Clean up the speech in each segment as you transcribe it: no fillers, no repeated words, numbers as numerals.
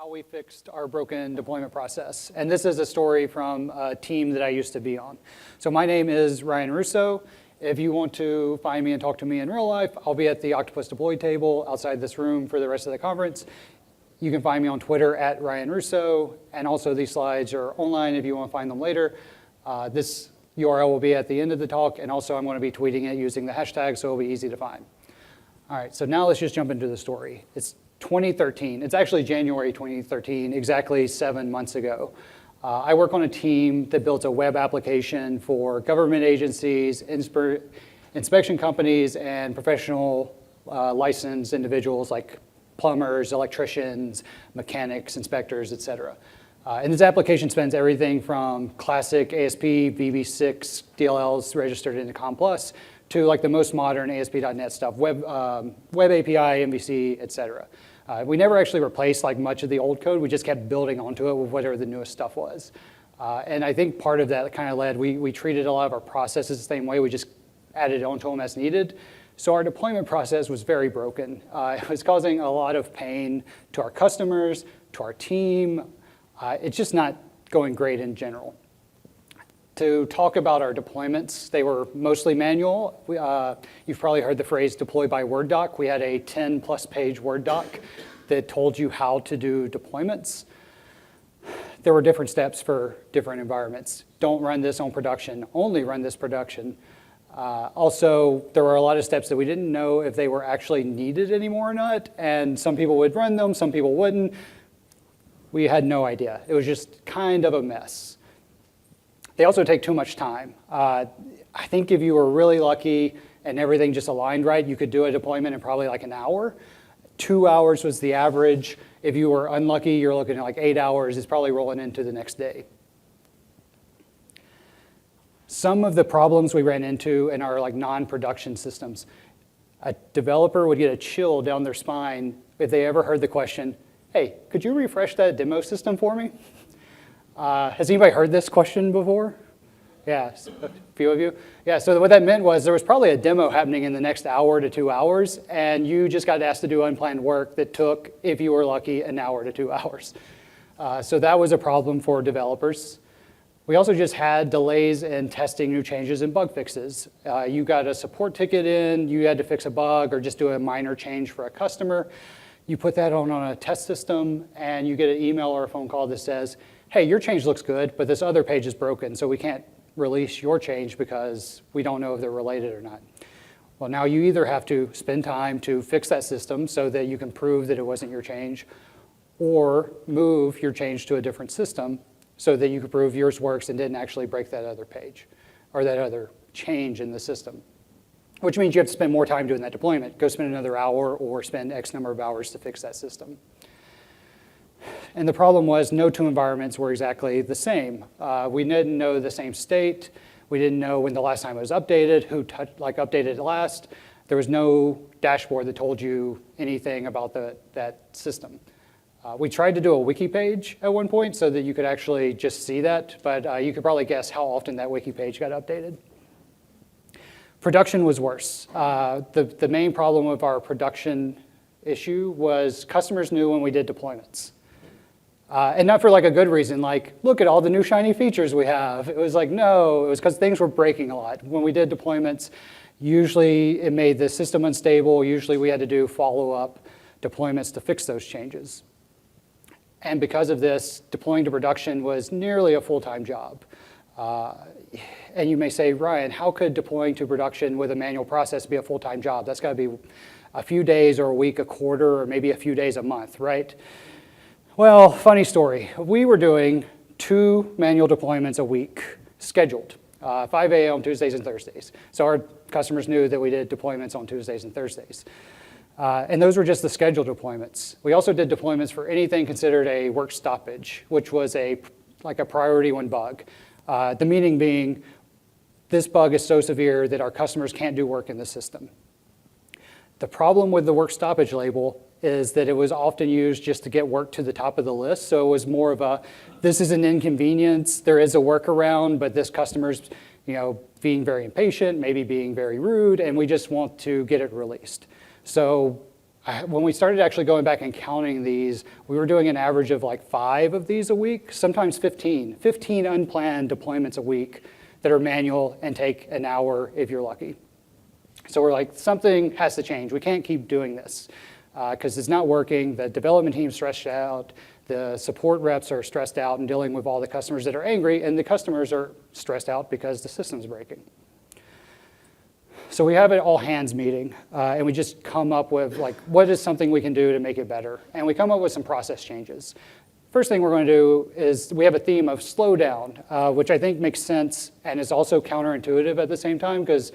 how we fixed our broken deployment process. And this is a story from a team that I used to be on. So my name is Ryan Rousseau. If you want to find me and talk to me in real life, I'll be at the Octopus Deploy table outside this room for the rest of the conference. You can find me on Twitter at Ryan Rousseau, and also these slides are online if you want to find them later. This URL will be at the end of the talk, and also I'm going to be tweeting it using the hashtag, so it'll be easy to find. All right, so now let's just jump into the story. It's 2013. It's actually January 2013, exactly 7 months ago. I work on a team that built a web application for government agencies, inspection companies, and professional licensed individuals like plumbers, electricians, mechanics, inspectors, et cetera. And this application spans everything from classic ASP, VB6, DLLs registered into COM+, to like the most modern ASP.NET stuff, web API, MVC, et cetera. We never actually replaced like much of the old code. We just kept building onto it with whatever the newest stuff was. And I think part of that kind of led, we treated a lot of our processes the same way. We just added onto them as needed. So our deployment process was very broken. It was causing a lot of pain to our customers, to our team. It's just not going great in general. To talk about our deployments, they were mostly manual. You've probably heard the phrase deploy by Word doc. We had a 10+ page Word doc that told you how to do deployments. There were different steps for different environments. Don't run this on production, only run this production. Also, there were a lot of steps that we didn't know if they were actually needed anymore or not, and some people would run them, some people wouldn't. We had no idea. It was just kind of a mess. They also take too much time. I think if you were really lucky and everything just aligned right, you could do a deployment in probably like an hour. 2 hours was the average. If you were unlucky, you're looking at like 8 hours. It's probably rolling into the next day. Some of the problems we ran into in our like non-production systems, a developer would get a chill down their spine if they ever heard the question, hey, could you refresh that demo system for me? Has anybody heard this question before? Yeah, a few of you. Yeah, so what that meant was there was probably a demo happening in the next hour to 2 hours, and you just got asked to do unplanned work that took, if you were lucky, an hour to 2 hours. So that was a problem for developers. We also just had delays in testing new changes and bug fixes. You got a support ticket in, you had to fix a bug or just do a minor change for a customer. You put that on a test system, and you get an email or a phone call that says, hey, your change looks good, but this other page is broken, so we can't release your change because we don't know if they're related or not. Well, now you either have to spend time to fix that system so that you can prove that it wasn't your change, or move your change to a different system so that you can prove yours works and didn't actually break that other page or that other change in the system, which means you have to spend more time doing that deployment. Go spend another hour or spend X number of hours to fix that system. And the problem was no two environments were exactly the same. We didn't know the same state. We didn't know when the last time it was updated, who updated it last. There was no dashboard that told you anything about that system. We tried to do a wiki page at one point so that you could actually just see that, but you could probably guess how often that wiki page got updated. Production was worse. The main problem with our production issue was customers knew when we did deployments. And not for like a good reason, like, look at all the new shiny features we have. It was like, no, it was because things were breaking a lot. When we did deployments, usually it made the system unstable. Usually we had to do follow-up deployments to fix those changes. And because of this, deploying to production was nearly a full-time job. And you may say, Ryan, how could deploying to production with a manual process be a full-time job? That's got to be a few days or a week, a quarter, or maybe a few days a month, right? Well, funny story. We were doing 2 manual deployments a week, scheduled, 5 a.m. Tuesdays and Thursdays. So our customers knew that we did deployments on Tuesdays and Thursdays. And those were just the scheduled deployments. We also did deployments for anything considered a work stoppage, which was like a priority 1 bug. The meaning being, this bug is so severe that our customers can't do work in the system. The problem with the work stoppage label is that it was often used just to get work to the top of the list. So it was more of a, this is an inconvenience, there is a workaround, but this customer's being very impatient, maybe being very rude, and we just want to get it released. So when we started actually going back and counting these, we were doing an average of like 5 of these a week, sometimes 15 unplanned deployments a week that are manual and take an hour if you're lucky. So we're like, something has to change. We can't keep doing this because it's not working. The development team's stressed out. The support reps are stressed out and dealing with all the customers that are angry, and the customers are stressed out because the system's breaking. So we have an all-hands meeting, and we just come up with, like, what is something we can do to make it better? And we come up with some process changes. First thing we're going to do is we have a theme of slow down, which I think makes sense and is also counterintuitive at the same time, because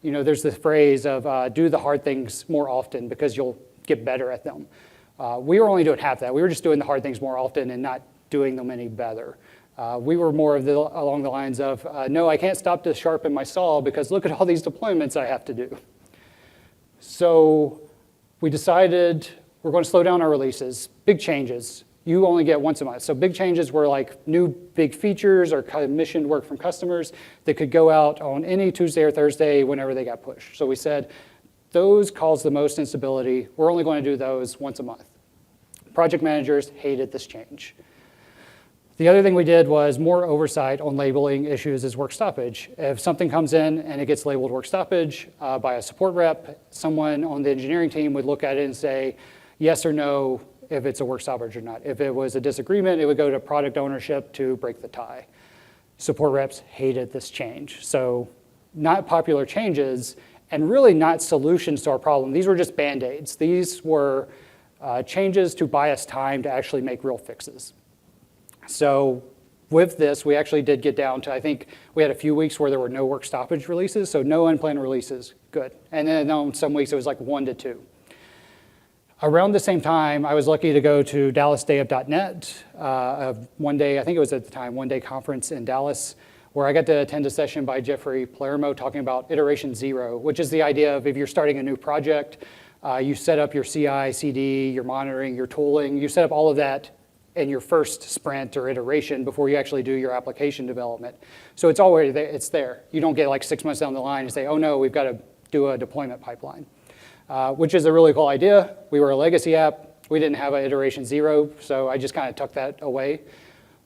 there's this phrase of do the hard things more often because you'll get better at them. We were only doing half that. We were just doing the hard things more often and not doing them any better. We were more along the lines of, no, I can't stop to sharpen my saw because look at all these deployments I have to do. So we decided we're going to slow down our releases, big changes. You only get once a month. So big changes were like new big features or commissioned work from customers that could go out on any Tuesday or Thursday whenever they got pushed. So we said, those cause the most instability. We're only going to do those once a month. Project managers hated this change. The other thing we did was more oversight on labeling issues as work stoppage. If something comes in and it gets labeled work stoppage by a support rep, someone on the engineering team would look at it and say yes or no if it's a work stoppage or not. If it was a disagreement, it would go to product ownership to break the tie. Support reps hated this change. So not popular changes and really not solutions to our problem. These were just Band-Aids. These were changes to buy us time to actually make real fixes. So with this, we actually did get down to, I think we had a few weeks where there were no work stoppage releases, so no unplanned releases, good. And then on some weeks it was like 1 to 2. Around the same time, I was lucky to go to Dallas Day of .NET, one day, I think it was at the time, one day conference in Dallas, where I got to attend a session by Jeffrey Palermo talking about iteration 0, which is the idea of if you're starting a new project, you set up your CI, CD, your monitoring, your tooling, you set up all of that in your first sprint or iteration before you actually do your application development. So it's already there, it's there. You don't get like 6 months down the line and say, oh no, we've got to do a deployment pipeline, which is a really cool idea. We were a legacy app. We didn't have an iteration 0, so I just kind of tucked that away.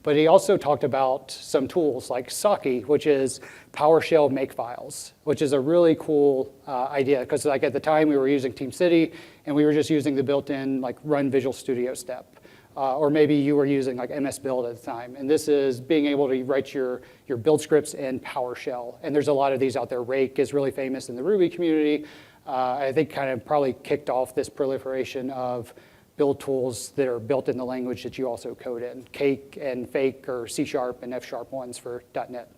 But he also talked about some tools like Saki, which is PowerShell makefiles, which is a really cool idea because like at the time we were using TeamCity and we were just using the built-in like run Visual Studio step. Or maybe you were using like MS Build at the time. And this is being able to write your build scripts in PowerShell. And there's a lot of these out there. Rake is really famous in the Ruby community. I think kind of probably kicked off this proliferation of build tools that are built in the language that you also code in. Cake and Fake or C# and F# ones for .NET.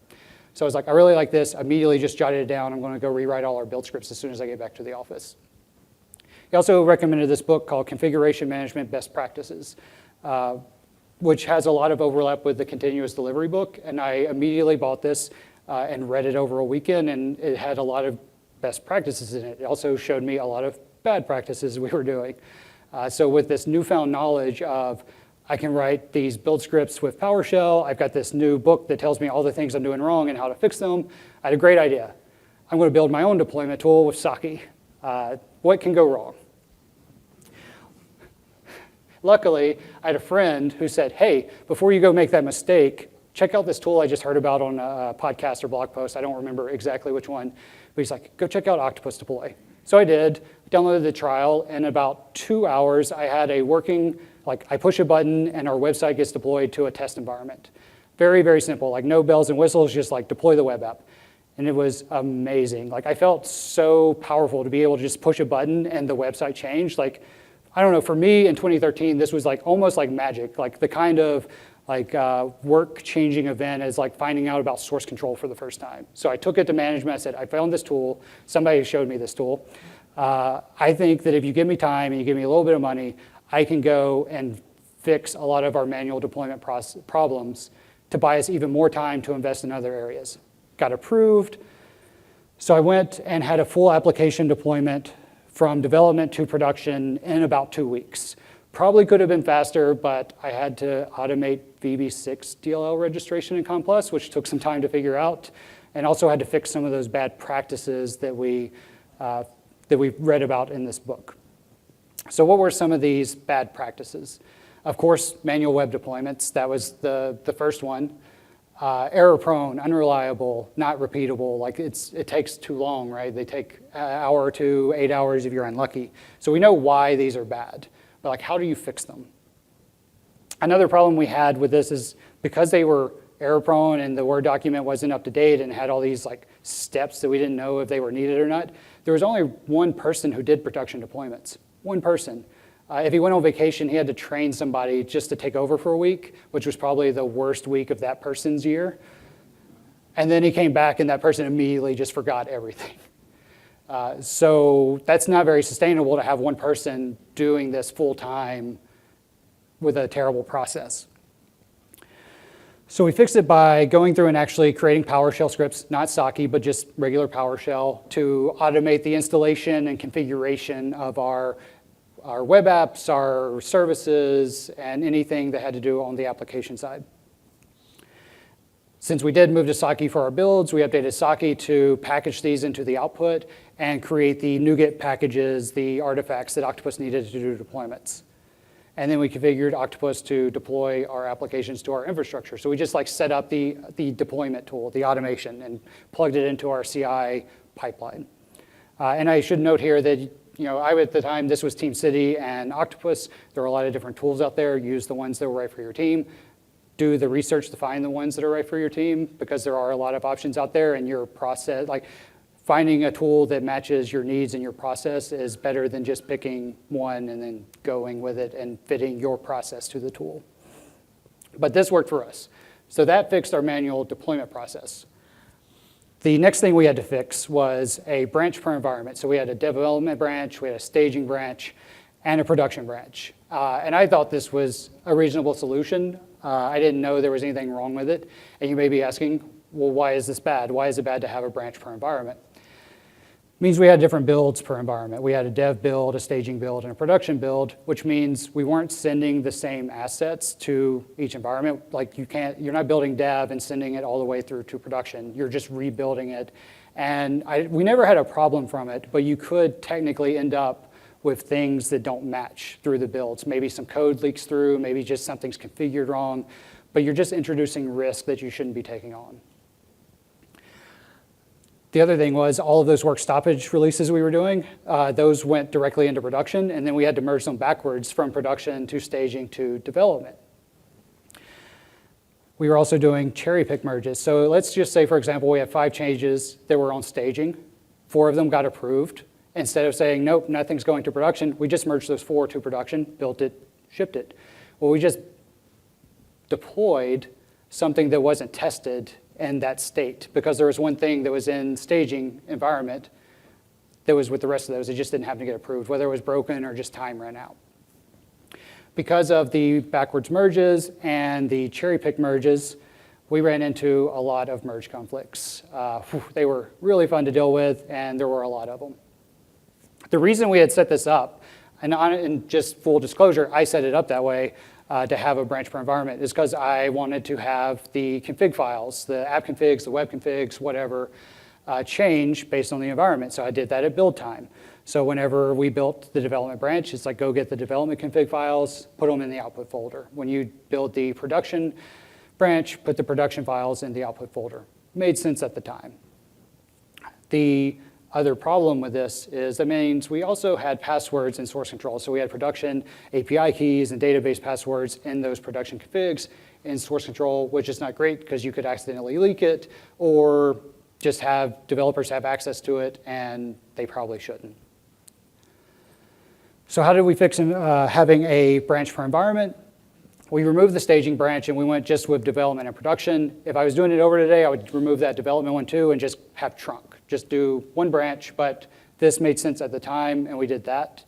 So I was like, I really like this. Immediately just jotted it down. I'm going to go rewrite all our build scripts as soon as I get back to the office. He also recommended this book called Configuration Management Best Practices, which has a lot of overlap with the continuous delivery book. And I immediately bought this and read it over a weekend, and it had a lot of best practices in it. It also showed me a lot of bad practices we were doing. So with this newfound knowledge of I can write these build scripts with PowerShell, I've got this new book that tells me all the things I'm doing wrong and how to fix them, I had a great idea. I'm going to build my own deployment tool with Saki. What can go wrong? Luckily, I had a friend who said, hey, before you go make that mistake, check out this tool I just heard about on a podcast or blog post. I don't remember exactly which one. But he's like, go check out Octopus Deploy. So I did, downloaded the trial. In about 2 hours, I had a working, like I push a button and our website gets deployed to a test environment. Very, very simple, like no bells and whistles, just like deploy the web app. And it was amazing. Like I felt so powerful to be able to just push a button and the website changed. Like, I don't know, for me in 2013, this was like almost like magic, like the kind of like work-changing event as like finding out about source control for the first time. So I took it to management. I said, I found this tool. Somebody showed me this tool. I think that if you give me time and you give me a little bit of money, I can go and fix a lot of our manual deployment problems to buy us even more time to invest in other areas. Got approved. So I went and had a full application deployment from development to production in about 2 weeks. Probably could have been faster, but I had to automate VB6 DLL registration in COM+, which took some time to figure out, and also had to fix some of those bad practices that we read about in this book. So what were some of these bad practices? Of course, manual web deployments. That was the first one. Error-prone, unreliable, not repeatable. Like it takes too long, right? They take an hour or two, 8 hours if you're unlucky. So we know why these are bad, but like, how do you fix them? Another problem we had with this is because they were error-prone and the Word document wasn't up to date and had all these like steps that we didn't know if they were needed or not, there was only one person who did production deployments. One person. If he went on vacation, he had to train somebody just to take over for a week, which was probably the worst week of that person's year. And then he came back and that person immediately just forgot everything. So that's not very sustainable to have one person doing this full time with a terrible process. So we fixed it by going through and actually creating PowerShell scripts, not Saki, but just regular PowerShell, to automate the installation and configuration of our web apps, our services, and anything that had to do on the application side. Since we did move to Saki for our builds, we updated Saki to package these into the output and create the NuGet packages, the artifacts that Octopus needed to do deployments. And then we configured Octopus to deploy our applications to our infrastructure. So we just like set up the deployment tool, the automation, and plugged it into our CI pipeline. And I should note here that at the time, this was Team City and Octopus. There were a lot of different tools out there. Use the ones that were right for your team. Do the research to find the ones that are right for your team, because there are a lot of options out there, and your process, like finding a tool that matches your needs and your process is better than just picking one and then going with it and fitting your process to the tool. But this worked for us. So that fixed our manual deployment process. The next thing we had to fix was a branch per environment. So we had a development branch, we had a staging branch, and a production branch. And I thought this was a reasonable solution. I didn't know there was anything wrong with it. And you may be asking, well, why is this bad? Why is it bad to have a branch per environment? It means we had different builds per environment. We had a dev build, a staging build, and a production build, which means we weren't sending the same assets to each environment. Like you're not building dev and sending it all the way through to production. You're just rebuilding it. And we never had a problem from it, but you could technically end up with things that don't match through the builds. Maybe some code leaks through, maybe just something's configured wrong, but you're just introducing risk that you shouldn't be taking on. The other thing was all of those work stoppage releases we were doing, those went directly into production, and then we had to merge them backwards from production to staging to development. We were also doing cherry pick merges. So let's just say, for example, we have 5 changes that were on staging. 4 of them got approved. Instead of saying, nope, nothing's going to production, we just merged those 4 to production, built it, shipped it. Well, we just deployed something that wasn't tested in that state, because there was one thing that was in staging environment that was with the rest of those. It just didn't happen to get approved, whether it was broken or just time ran out. Because of the backwards merges and the cherry pick merges, we ran into a lot of merge conflicts. They were really fun to deal with, and there were a lot of them. The reason we had set this up, and just full disclosure, I set it up that way, to have a branch per environment, is because I wanted to have the config files, the app configs, the web configs, whatever, change based on the environment. So I did that at build time. So whenever we built the development branch, it's like go get the development config files, put them in the output folder. When you build the production branch, put the production files in the output folder. Made sense at the time. The other problem with this is that means we also had passwords in source control. So we had production API keys and database passwords in those production configs in source control, which is not great because you could accidentally leak it or just have developers have access to it, and they probably shouldn't. So how did we fix having a branch per environment? We removed the staging branch and we went just with development and production. If I was doing it over today, I would remove that development one too and just have trunk. Just do one branch, but this made sense at the time, and we did that.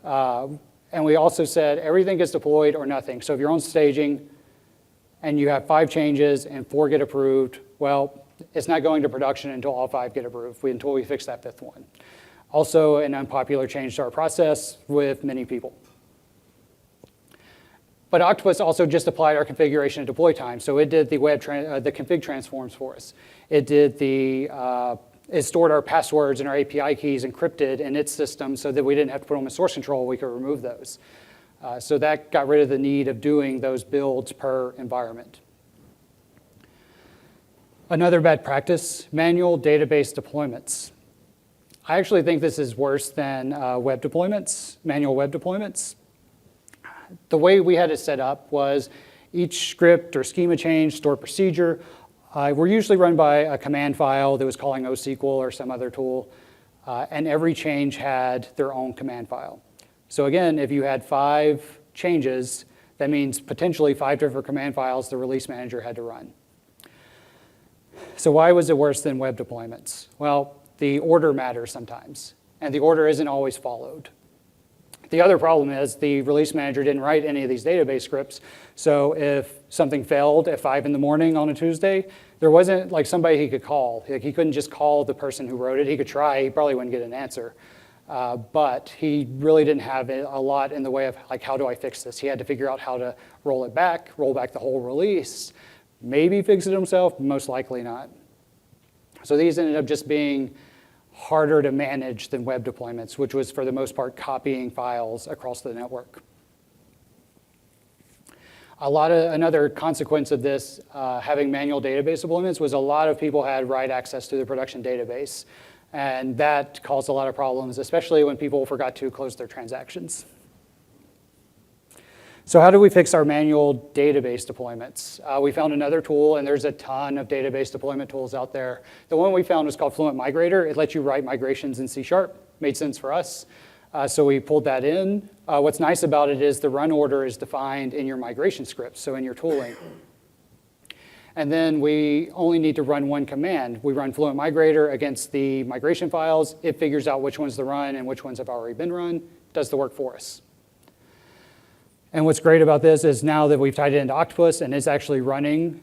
And we also said everything gets deployed or nothing. So if you're on staging and you have 5 changes and 4 get approved, well, it's not going to production until all 5 get approved, until we fix that 5th one. Also, an unpopular change to our process with many people. But Octopus also just applied our configuration and deploy time. So it did the the config transforms for us. It did the it stored our passwords and our API keys encrypted in its system so that we didn't have to put them in source control, we could remove those. So that got rid of the need of doing those builds per environment. Another bad practice, manual database deployments. I actually think this is worse than web deployments, manual web deployments. The way we had it set up was each script or schema change, stored procedure, were usually run by a command file that was calling OSQL or some other tool, and every change had their own command file. So again, if you had 5 changes, that means potentially 5 different command files the release manager had to run. So why was it worse than web deployments? Well, the order matters sometimes, and the order isn't always followed. The other problem is the release manager didn't write any of these database scripts, so if something failed at 5 in the morning on a Tuesday, there wasn't like somebody he could call. Like, he couldn't just call the person who wrote it. He could try, he probably wouldn't get an answer. But he really didn't have a lot in the way of like, how do I fix this? He had to figure out how to roll back the whole release, maybe fix it himself, most likely not. So these ended up just being harder to manage than web deployments, which was for the most part copying files across the network. Another consequence of this, having manual database deployments, was a lot of people had write access to the production database. And that caused a lot of problems, especially when people forgot to close their transactions. So how do we fix our manual database deployments? We found another tool, and there's a ton of database deployment tools out there. The one we found was called Fluent Migrator. It lets you write migrations in C#. Made sense for us. So we pulled that in. What's nice about it is the run order is defined in your migration script, so in your tooling. And then we only need to run one command. We run Fluent Migrator against the migration files. It figures out which ones to run and which ones have already been run, does the work for us. And what's great about this is now that we've tied it into Octopus and it's actually running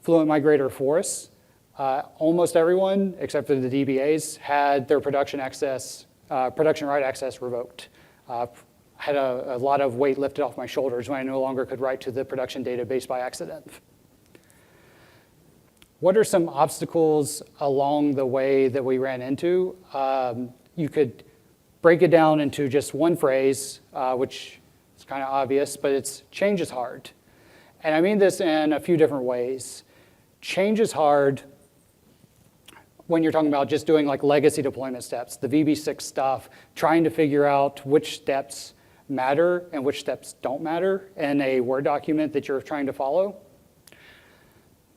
Fluent Migrator for us, almost everyone, except for the DBAs, had their production write access revoked. Had a lot of weight lifted off my shoulders when I no longer could write to the production database by accident. What are some obstacles along the way that we ran into? You could break it down into just one phrase, which is kind of obvious, but it's change is hard. And I mean this in a few different ways. Change is hard when you're talking about just doing like legacy deployment steps, the VB6 stuff, trying to figure out which steps matter and which steps don't matter in a Word document that you're trying to follow.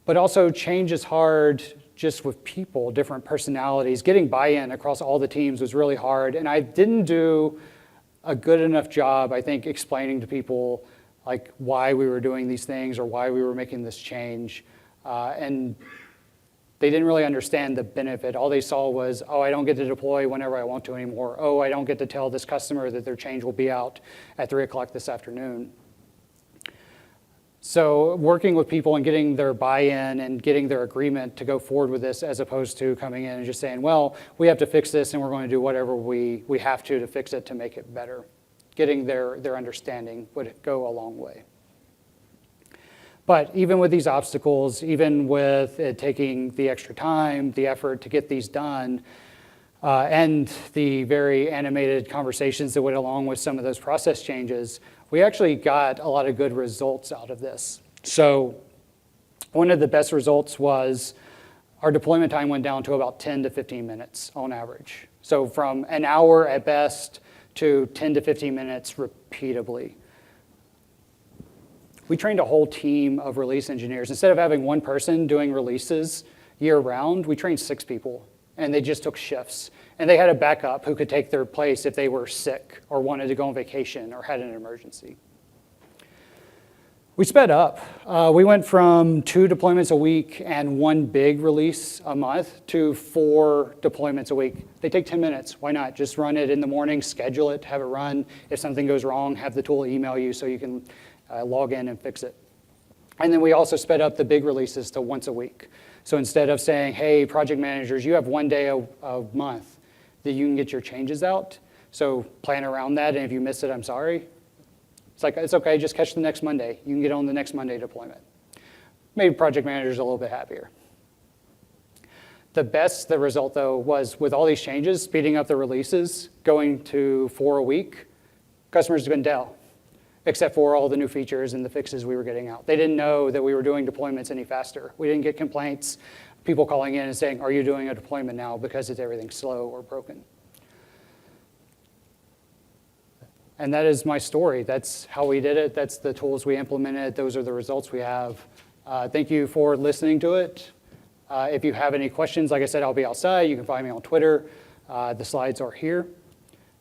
But also change is hard just with people, different personalities. Getting buy-in across all the teams was really hard, and I didn't do a good enough job, I think, explaining to people like why we were doing these things or why we were making this change. And they didn't really understand the benefit. All they saw was, oh, I don't get to deploy whenever I want to anymore. Oh, I don't get to tell this customer that their change will be out at 3 o'clock this afternoon. So working with people and getting their buy-in and getting their agreement to go forward with this, as opposed to coming in and just saying, well, we have to fix this and we're going to do whatever we have to fix it to make it better. Getting their understanding would go a long way. But even with these obstacles, even with it taking the extra time, the effort to get these done, and the very animated conversations that went along with some of those process changes, we actually got a lot of good results out of this. So one of the best results was our deployment time went down to about 10 to 15 minutes on average. So from an hour at best to 10 to 15 minutes repeatably. We trained a whole team of release engineers. Instead of having one person doing releases year round, we trained 6 people, and they just took shifts. And they had a backup who could take their place if they were sick or wanted to go on vacation or had an emergency. We sped up. We went from 2 deployments a week and 1 big release a month to 4 deployments a week. They take 10 minutes. Why not? Just run it in the morning, schedule it, have it run. If something goes wrong, have the tool email you so you can log in and fix it. And then we also sped up the big releases to once a week. So instead of saying, hey, project managers, you have 1 day a month that you can get your changes out, so plan around that, and if you miss it, I'm sorry. It's okay, just catch the next Monday. You can get on the next Monday deployment. Maybe project managers are a little bit happier. The result, though, was with all these changes, speeding up the releases, going to 4 a week, customers couldn't tell, except for all the new features and the fixes we were getting out. They didn't know that we were doing deployments any faster. We didn't get complaints, people calling in and saying, are you doing a deployment now because everything's slow or broken? And that is my story. That's how we did it. That's the tools we implemented. Those are the results we have. Thank you for listening to it. If you have any questions, like I said, I'll be outside. You can find me on Twitter. The slides are here.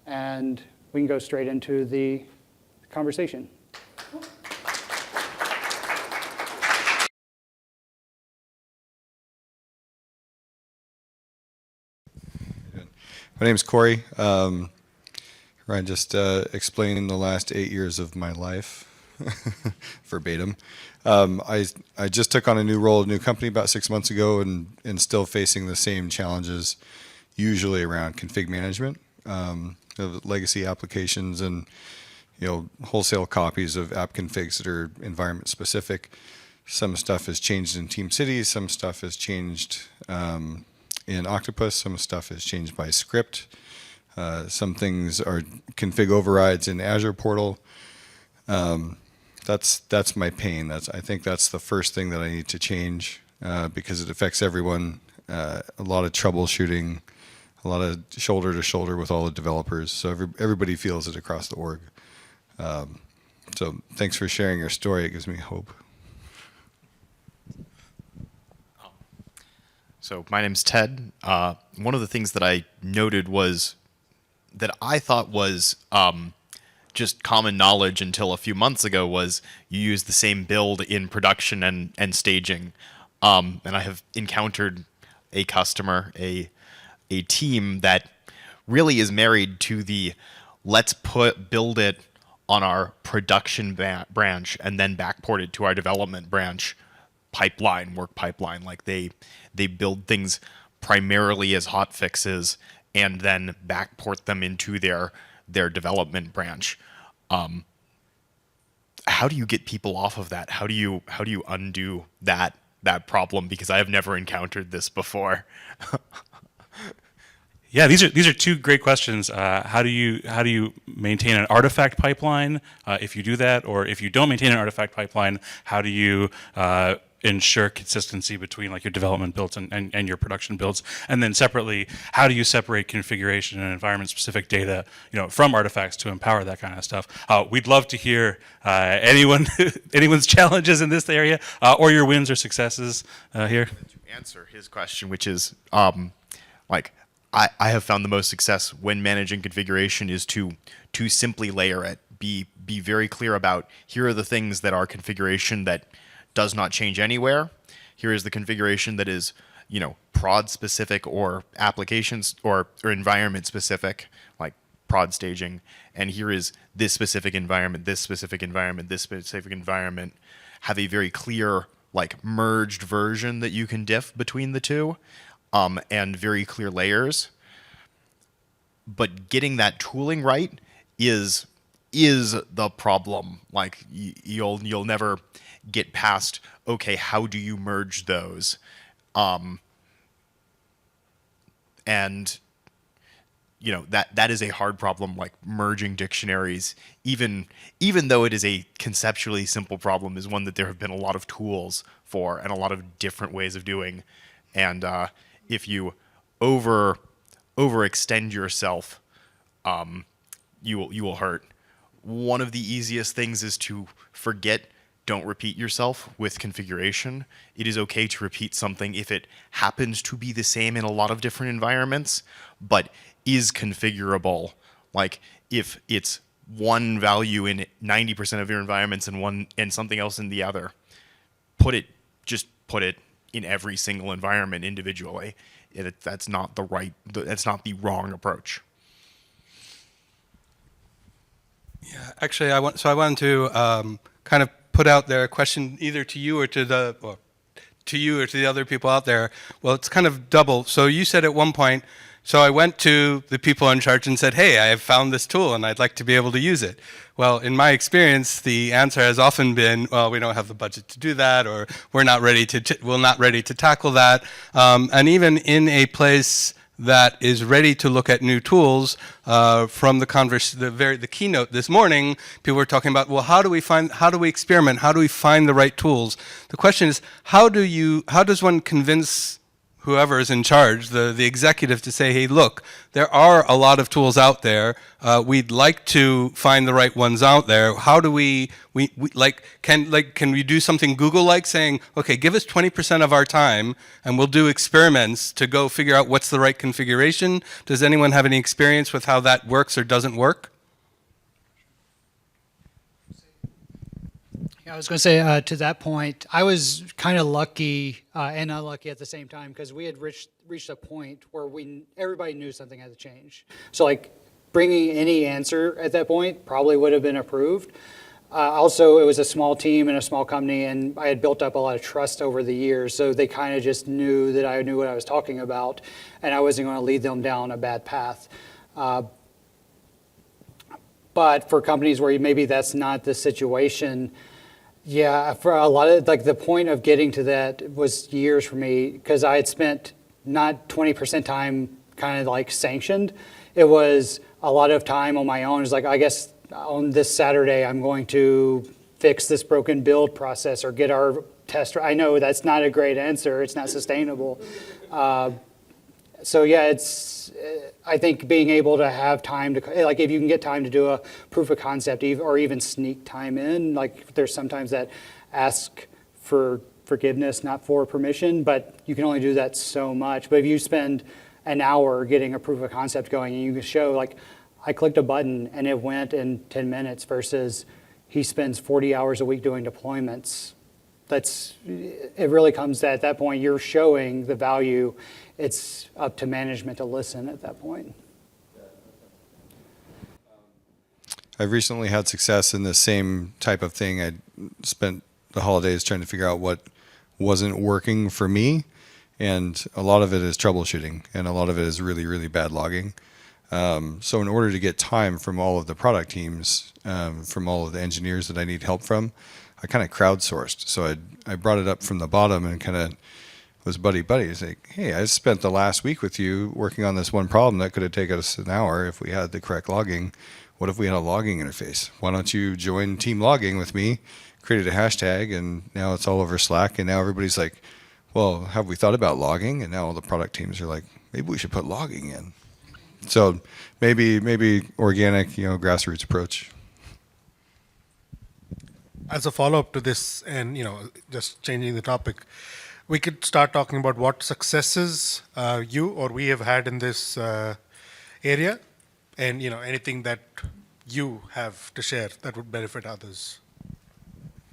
And we can go straight into the conversation. My name's Corey. I just explained the last 8 years of my life verbatim. I just took on a new role, a new company about 6 months ago, and still facing the same challenges, usually around config management, of legacy applications, and wholesale copies of app configs that are environment specific. Some stuff has changed in TeamCity, some stuff has changed in Octopus, some stuff has changed by script. Some things are config overrides in Azure portal. That's my pain. I think that's the first thing that I need to change because it affects everyone. A lot of troubleshooting, a lot of shoulder to shoulder with all the developers. So everybody feels it across the org. So thanks for sharing your story. It gives me hope. So my name's Ted. One of the things that I noted was that I thought was just common knowledge until a few months ago was you use the same build in production and staging. And I have encountered a customer, a team that really is married to the let's build it on our production branch and then backport it to our development branch work pipeline. Like they build things primarily as hot fixes and then backport them into their development branch. How do you get people off of that? How do you undo that problem? Because I have never encountered this before. Yeah, these are two great questions. How do you maintain an artifact pipeline if you do that, or if you don't maintain an artifact pipeline, how do you ensure consistency between like your development builds and your production builds? And then separately, how do you separate configuration and environment specific data, from artifacts to empower that kind of stuff? We'd love to hear anyone's challenges in this area or your wins or successes here. To answer his question, which is I have found the most success when managing configuration is to simply layer it. Be very clear about here are the things that are configuration that does not change anywhere. Here is the configuration that is, prod specific or applications or environment specific, like prod staging. And here is this specific environment, this specific environment, this specific environment. Have a very clear, merged version that you can diff between the two, and very clear layers. But getting that tooling right is the problem. Like you'll never get past, okay, how do you merge those? And that is a hard problem, like merging dictionaries, even though it is a conceptually simple problem, is one that there have been a lot of tools for and a lot of different ways of doing. And if you overextend yourself, you will hurt. One of the easiest things is to don't repeat yourself with configuration. It is okay to repeat something if it happens to be the same in a lot of different environments, but is configurable. Like if it's one value in 90% of your environments and something else in the other, put it in every single environment individually. That's not the wrong approach. Yeah, actually, I wanted to kind of put out there a question either to you or to the other people out there. Well, it's kind of double. So you said at one point So I went to the people in charge and said, hey, I have found this tool and I'd like to be able to use it. Well, in my experience, the answer has often been, well, we don't have the budget to do that, or we're not ready to tackle that. And even in a place that is ready to look at new tools, from the keynote this morning, people were talking about, well, how do we experiment? How do we find the right tools? The question is, how does one convince whoever is in charge, the executive, to say, hey, look, there are a lot of tools out there. We'd like to find the right ones out there. How do can we do something Google-like, saying, okay, give us 20% of our time and we'll do experiments to go figure out what's the right configuration? Does anyone have any experience with how that works or doesn't work? I was going to say, to that point, I was kind of lucky and unlucky at the same time, because we had reached a point where everybody knew something had to change. So like bringing any answer at that point probably would have been approved. Also, it was a small team and a small company, and I had built up a lot of trust over the years, so they kind of just knew that I knew what I was talking about, and I wasn't going to lead them down a bad path. But for companies where maybe that's not the situation, yeah, for a lot of, like, the point of getting to that was years for me, because I had spent not 20% time kind of like sanctioned. It was a lot of time on my own. It was like, I guess on this Saturday, I'm going to fix this broken build process or get our test. I know that's not a great answer. It's not sustainable. So yeah, I think being able to have time to, like, if you can get time to do a proof of concept or even sneak time in, like there's sometimes that ask for forgiveness, not for permission, but you can only do that so much. But if you spend an hour getting a proof of concept going and you can show, like, I clicked a button and it went in 10 minutes versus he spends 40 hours a week doing deployments. It really comes at that point, you're showing the value. It's up to management to listen at that point. I've recently had success in the same type of thing. I spent the holidays trying to figure out what wasn't working for me, and a lot of it is troubleshooting, and a lot of it is really, really bad logging. So in order to get time from all of the product teams, from all of the engineers that I need help from, I kind of crowdsourced. So I brought it up from the bottom and kind of was buddy. It's like, hey, I spent the last week with you working on this one problem that could have taken us an hour if we had the correct logging. What if we had a logging interface? Why don't you join team logging with me? Created a hashtag, and now it's all over Slack, and now everybody's like, well, have we thought about logging? And now all the product teams are like, maybe we should put logging in. So maybe organic, grassroots approach. As a follow-up to this, and just changing the topic, we could start talking about what successes you or we have had in this area, and anything that you have to share that would benefit others.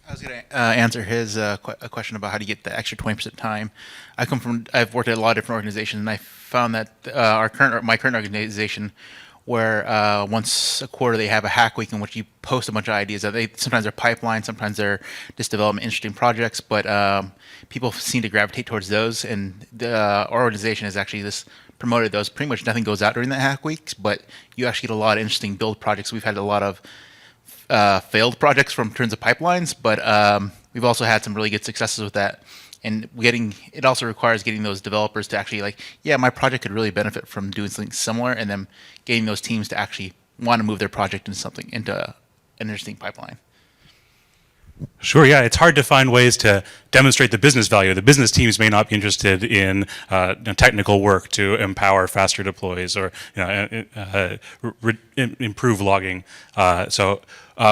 I was going to answer his a question about how to get the extra 20% time. I've worked at a lot of different organizations, and I found that my current organization, where once a quarter they have a hack week in which you post a bunch of ideas. Sometimes they're pipelines, sometimes they're just development interesting projects, but people seem to gravitate towards those, and our organization has actually promoted those. Pretty much nothing goes out during the hack weeks, but you actually get a lot of interesting build projects. We've had a lot of failed projects from terms of pipelines, but we've also had some really good successes with that. And it also requires getting those developers to actually my project could really benefit from doing something similar, and then getting those teams to actually want to move their project into an interesting pipeline. Sure, yeah. It's hard to find ways to demonstrate the business value. The business teams may not be interested in technical work to empower faster deploys or improve logging. So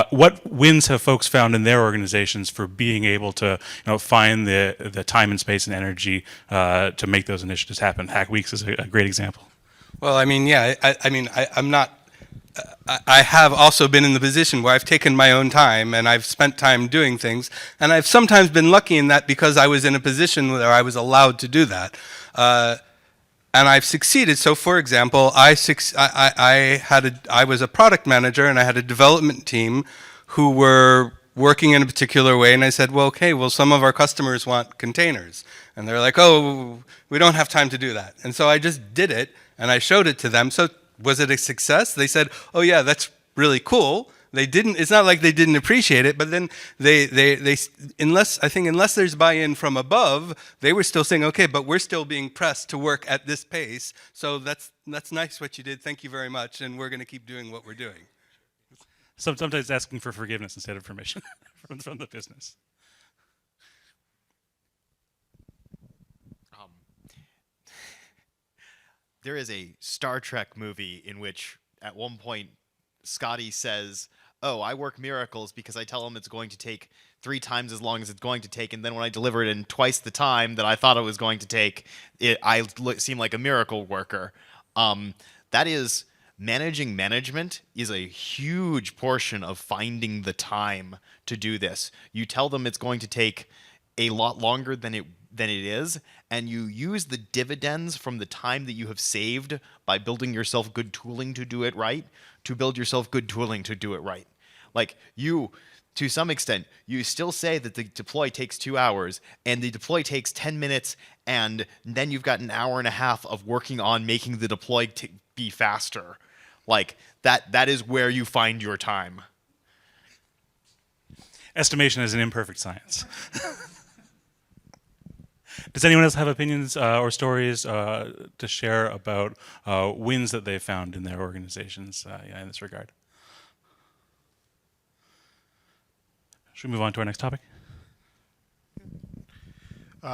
what wins have folks found in their organizations for being able to find the time and space and energy to make those initiatives happen? Hack Weeks is a great example. Well, I have also been in the position where I've taken my own time and I've spent time doing things, and I've sometimes been lucky in that because I was in a position where I was allowed to do that, and I've succeeded. So, for example, I was a product manager, and I had a development team who were working in a particular way, and I said, well, okay, some of our customers want containers. And they're like, oh, we don't have time to do that. And so I just did it, and I showed it to them. So was it a success? They said, oh yeah, that's really cool. They didn't, it's not like they didn't appreciate it, but then unless there's buy-in from above, they were still saying, okay, but we're still being pressed to work at this pace. So that's nice what you did. Thank you very much. And we're going to keep doing what we're doing. Sometimes asking for forgiveness instead of permission from the business. There is a Star Trek movie in which, at one point, Scotty says, oh, I work miracles because I tell them it's going to take 3 times as long as it's going to take, and then when I deliver it in twice the time that I thought it was going to take, I seem like a miracle worker. That is, managing management is a huge portion of finding the time to do this. You tell them it's going to take a lot longer than it is, and you use the dividends from the time that you have saved by building yourself good tooling to do it right, to build yourself good tooling to do it right. Like, you, to some extent, you still say that the deploy takes 2 hours, and the deploy takes 10 minutes, and then you've got an hour and a half of working on making the deploy be faster. Like, that is where you find your time. Estimation is an imperfect science. Does anyone else have opinions or stories to share about wins that they've found in their organizations in this regard? Should we move on to our next topic?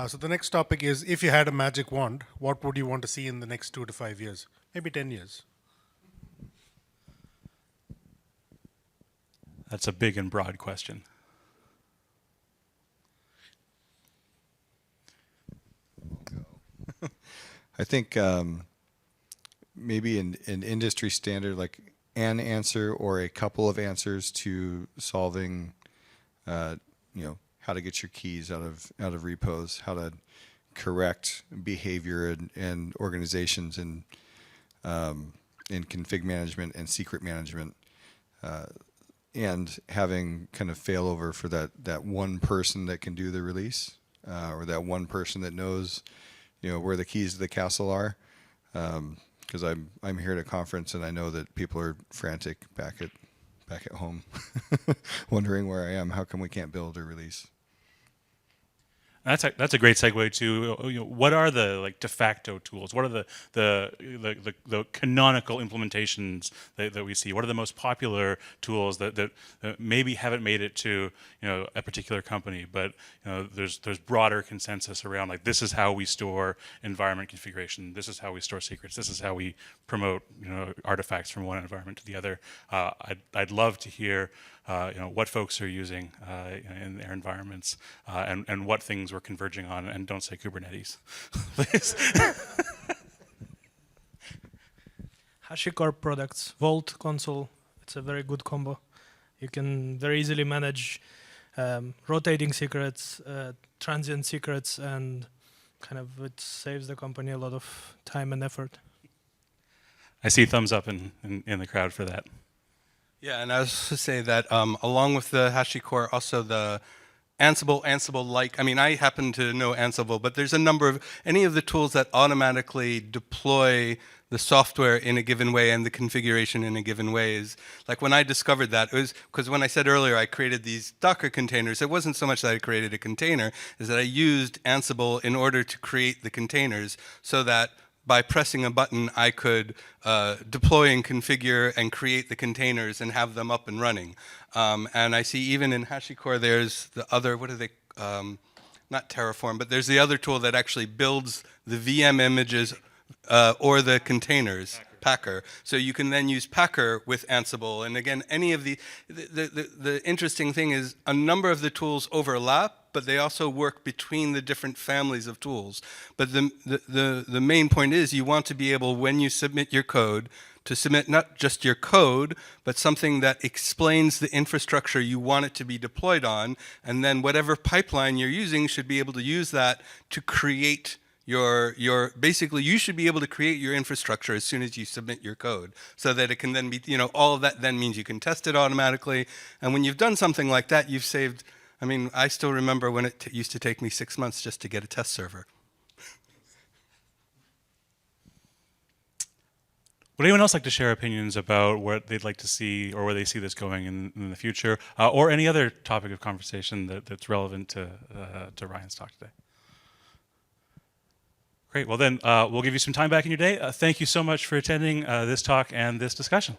So the next topic is, if you had a magic wand, what would you want to see in the next 2 to 5 years? Maybe 10 years. That's a big and broad question. I think maybe an industry standard, like an answer or a couple of answers to solving, how to get your keys out of repos, how to correct behavior and organizations in config management and secret management, and having kind of failover for that one person that can do the release, or that one person that knows where the keys to the castle are, because I'm here at a conference and I know that people are frantic back at home, wondering where I am. How come we can't build or release? That's a great segue to what are the de facto tools? What are the canonical implementations that we see? What are the most popular tools that maybe haven't made it to a particular company, but there's broader consensus around, like, this is how we store environment configuration. This is how we store secrets. This is how we promote artifacts from one environment to the other. I'd love to hear what folks are using in their environments, and what things we're converging on, and don't say Kubernetes, please. HashiCorp products, Vault, Console, it's a very good combo. You can very easily manage rotating secrets, transient secrets, and kind of it saves the company a lot of time and effort. I see thumbs up in the crowd for that. Yeah, and I was to say that along with the HashiCorp, also the Ansible-like, I mean, I happen to know Ansible, but there's a number of, any of the tools that automatically deploy the software in a given way and the configuration in a given way is, like when I discovered that, it was because when I said earlier I created these Docker containers, it wasn't so much that I created a container, is that I used Ansible in order to create the containers so that by pressing a button, I could deploy and configure and create the containers and have them up and running. And I see even in HashiCorp, there's the other, what are they, not Terraform, but there's the other tool that actually builds the VM images or the containers, Packer. So you can then use Packer with Ansible. And again, any of the interesting thing is a number of the tools overlap, but they also work between the different families of tools. But the main point is you want to be able, when you submit your code, to submit not just your code, but something that explains the infrastructure you want it to be deployed on, and then whatever pipeline you're using should be able to use that to create basically you should be able to create your infrastructure as soon as you submit your code, so that it can then be, all of that then means you can test it automatically. And when you've done something like that, you've saved, I mean, I still remember when it used to take me 6 months just to get a test server. Would anyone else like to share opinions about what they'd like to see or where they see this going in the future, or any other topic of conversation that's relevant to Ryan's talk today? Great. Well, then we'll give you some time back in your day. Thank you so much for attending this talk and this discussion.